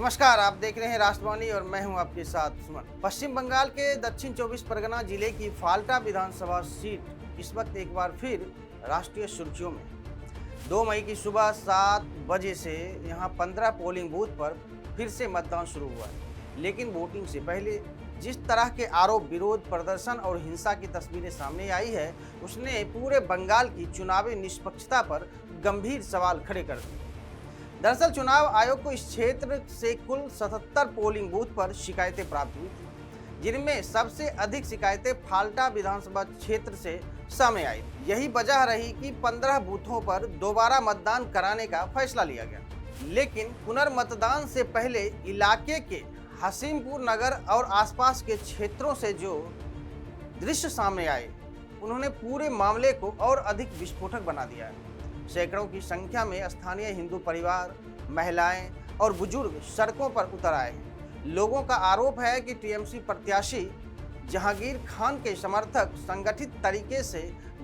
नमस्कार, आप देख रहे हैं राष्ट्रवाणी और मैं हूं आपके साथ सुमन। पश्चिम बंगाल के दक्षिण 24 परगना जिले की फाल्टा विधानसभा सीट इस वक्त एक बार फिर राष्ट्रीय सुर्खियों में। 2 मई की सुबह 7 बजे से यहां 15 पोलिंग बूथ पर फिर से मतदान शुरू हुआ है। लेकिन वोटिंग से पहले जिस तरह के आरोप, विरोध प्रदर्शन और हिंसा की तस्वीरें सामने आई है, उसने पूरे बंगाल की चुनावी निष्पक्षता पर गंभीर सवाल खड़े कर दिए। दरअसल चुनाव आयोग को इस क्षेत्र से कुल 77 पोलिंग बूथ पर शिकायतें प्राप्त हुई थी, जिनमें सबसे अधिक शिकायतें फाल्टा विधानसभा क्षेत्र से सामने आई। यही वजह रही कि 15 बूथों पर दोबारा मतदान कराने का फैसला लिया गया। लेकिन पुनर्मतदान से पहले इलाके के हसीमपुर नगर और आसपास के क्षेत्रों से जो दृश्य सामने आए, उन्होंने पूरे मामले को और अधिक विस्फोटक बना दिया है। सैकड़ों की संख्या में स्थानीय हिंदू परिवार, महिलाएं और बुजुर्ग सड़कों पर उतर आए हैं। लोगों का आरोप है कि टीएमसी प्रत्याशी जहांगीर खान के समर्थक संगठित तरीके से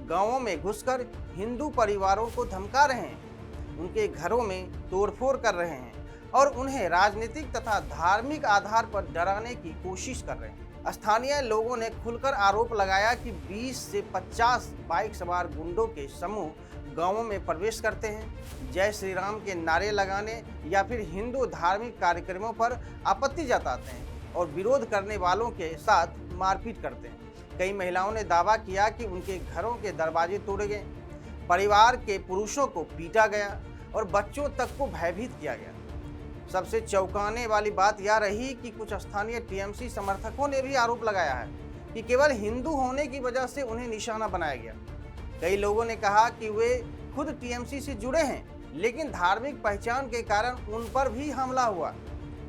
गांवों में घुसकर हिंदू परिवारों को धमका रहे हैं, उनके घरों में तोड़फोड़ कर रहे हैं और उन्हें राजनीतिक तथा धार्मिक आधार पर डराने की कोशिश कर रहे हैं। स्थानीय लोगों ने खुलकर आरोप लगाया कि 20 से 50 बाइक सवार गुंडों के समूह गांवों में प्रवेश करते हैं, जय श्री राम के नारे लगाने या फिर हिंदू धार्मिक कार्यक्रमों पर आपत्ति जताते हैं और विरोध करने वालों के साथ मारपीट करते हैं। कई महिलाओं ने दावा किया कि उनके घरों के दरवाजे तोड़े गए, परिवार के पुरुषों को पीटा गया और बच्चों तक को भयभीत किया गया। सबसे चौंकाने वाली बात यह रही कि कुछ स्थानीय टीएमसी समर्थकों ने भी आरोप लगाया है कि केवल हिंदू होने की वजह से उन्हें निशाना बनाया गया। कई लोगों ने कहा कि वे खुद टीएमसी से जुड़े हैं, लेकिन धार्मिक पहचान के कारण उन पर भी हमला हुआ।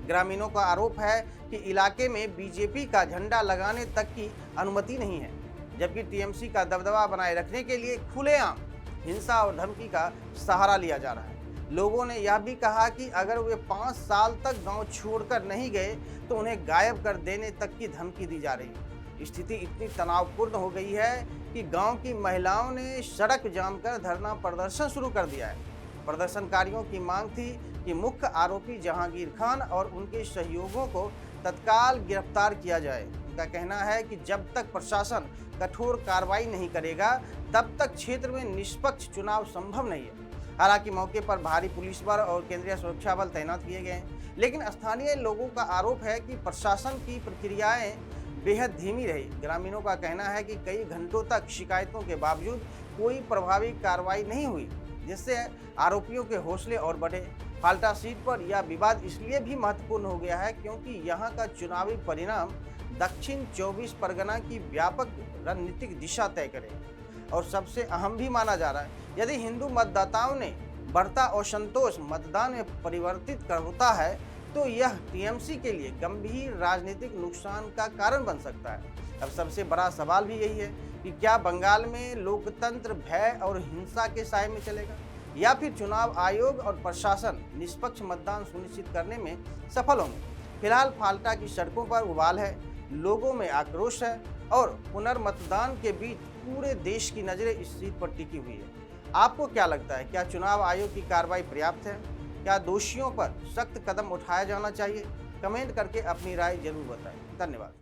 ग्रामीणों का आरोप है कि इलाके में बीजेपी का झंडा लगाने तक की अनुमति नहीं है, जबकि टीएमसी का दबदबा बनाए रखने के लिए खुलेआम हिंसा और धमकी का सहारा लिया जा रहा है। लोगों ने यह भी कहा कि अगर वे 5 साल तक गांव छोड़कर नहीं गए तो उन्हें गायब कर देने तक की धमकी दी जा रही है। स्थिति इतनी तनावपूर्ण हो गई है कि गांव की महिलाओं ने सड़क जाम कर धरना प्रदर्शन शुरू कर दिया है। प्रदर्शनकारियों की मांग थी कि मुख्य आरोपी जहांगीर खान और उनके सहयोगियों को तत्काल गिरफ्तार किया जाए। उनका कहना है कि जब तक प्रशासन कठोर कार्रवाई नहीं करेगा, तब तक क्षेत्र में निष्पक्ष चुनाव संभव नहीं है। हालांकि मौके पर भारी पुलिस बल और केंद्रीय सुरक्षा बल तैनात किए गए हैं, लेकिन स्थानीय लोगों का आरोप है कि प्रशासन की प्रक्रियाएं बेहद धीमी रही। ग्रामीणों का कहना है कि कई घंटों तक शिकायतों के बावजूद कोई प्रभावी कार्रवाई नहीं हुई, जिससे आरोपियों के हौसले और बढ़े। फाल्टा सीट पर यह विवाद इसलिए भी महत्वपूर्ण हो गया है क्योंकि यहां का चुनावी परिणाम दक्षिण 24 परगना की व्यापक रणनीतिक दिशा तय करेगा और सबसे अहम भी माना जा रहा है। यदि हिंदू मतदाताओं ने बढ़ता असंतोष मतदान में परिवर्तित कर होता है तो यह टीएमसी के लिए गंभीर राजनीतिक नुकसान का कारण बन सकता है। अब सबसे बड़ा सवाल भी यही है कि क्या बंगाल में लोकतंत्र भय और हिंसा के साए में चलेगा या फिर चुनाव आयोग और प्रशासन निष्पक्ष मतदान सुनिश्चित करने में सफल होंगे। फिलहाल फाल्टा की सड़कों पर उबाल है, लोगों में आक्रोश है और पुनर्मतदान के बीच पूरे देश की नजरें इस सीट पर टिकी हुई है। आपको क्या लगता है, क्या चुनाव आयोग की कार्रवाई पर्याप्त है? क्या दोषियों पर सख्त कदम उठाया जाना चाहिए? कमेंट करके अपनी राय जरूर बताएं। धन्यवाद।